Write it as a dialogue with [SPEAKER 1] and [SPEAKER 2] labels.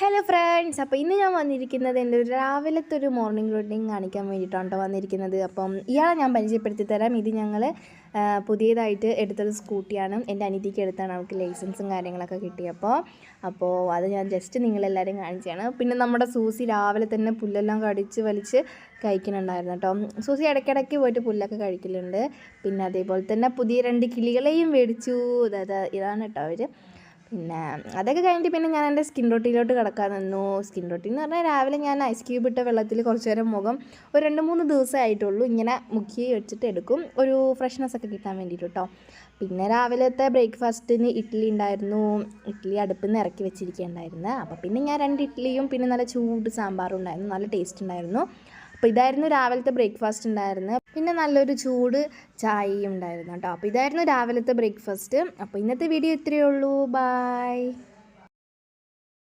[SPEAKER 1] Hello friends, അപ്പോൾ ഇന്ന് ഞാൻ വന്നിരിക്കുന്നത് എൻ്റെ ഒരു രാവിലത്തെ ഒരു മോർണിംഗ് റൂട്ടീൻ കാണിക്കാൻ വേണ്ടിയിട്ടാണ് കേട്ടോ വന്നിരിക്കുന്നത്. അപ്പം ഇയാളെ ഞാൻ പരിചയപ്പെടുത്തി തരാം. ഇത് ഞങ്ങൾ പുതിയതായിട്ട് എടുത്തൊരു സ്കൂട്ടിയാണ്. എൻ്റെ അനിയത്തിക്ക് എടുത്താണ് അവൾക്ക് ലൈസൻസും കാര്യങ്ങളൊക്കെ കിട്ടിയപ്പോൾ അത് ഞാൻ ജസ്റ്റ് നിങ്ങളെല്ലാവരും കാണിച്ചാണ്. പിന്നെ നമ്മുടെ സൂസി രാവിലെ തന്നെ പുല്ലെല്ലാം കടിച്ച് വലിച്ച് കഴിക്കുന്നുണ്ടായിരുന്നു കേട്ടോ. സൂസി ഇടയ്ക്കിടയ്ക്ക് പോയിട്ട് പുല്ലൊക്കെ കഴിക്കലുണ്ട്. പിന്നെ അതേപോലെ തന്നെ പുതിയ 2 കിളികളെയും മേടിച്ചു. ഇതാണ് കേട്ടോ അവർ. പിന്നെ അതൊക്കെ കഴിഞ്ഞിട്ട് പിന്നെ ഞാൻ എൻ്റെ സ്കിൻ റൊട്ടീനിലോട്ട് കിടക്കാൻ നിന്നു. സ്കിൻ റൊട്ടീൻ എന്ന് പറഞ്ഞാൽ രാവിലെ ഞാൻ ഐസ് ക്യൂബ് ഇട്ട വെള്ളത്തിൽ കുറച്ച് നേരം മുഖം ഒരു 2-3 ദിവസമേ ആയിട്ടുള്ളൂ ഇങ്ങനെ മുക്കി വെച്ചിട്ട് എടുക്കും, ഒരു ഫ്രഷ്നെസ് ഒക്കെ കിട്ടാൻ വേണ്ടിയിട്ട് കേട്ടോ. പിന്നെ രാവിലത്തെ ബ്രേക്ക്ഫാസ്റ്റിന് ഇഡ്ഡലി ഉണ്ടായിരുന്നു. ഇഡ്ഡലി അടുപ്പിൽ നിന്ന് ഇറക്കി വെച്ചിരിക്കുകയുണ്ടായിരുന്നു. അപ്പോൾ പിന്നെ ഞാൻ 2 ഇഡ്ഡലിയും പിന്നെ നല്ല ചൂട് സാമ്പാറും ഉണ്ടായിരുന്നു. നല്ല ടേസ്റ്റ് ഉണ്ടായിരുന്നു. അപ്പോൾ ഇതായിരുന്നു രാവിലത്തെ ബ്രേക്ക്ഫാസ്റ്റ് ഉണ്ടായിരുന്നത്. പിന്നെ നല്ലൊരു ചൂട് ചായയും ഉണ്ടായിരുന്നു കേട്ടോ. അപ്പോൾ ഇതായിരുന്നു രാവിലത്തെ ബ്രേക്ക്ഫാസ്റ്റ്. അപ്പോൾ ഇന്നത്തെ വീഡിയോ ഇത്രയേ ഉള്ളൂ. ബൈ.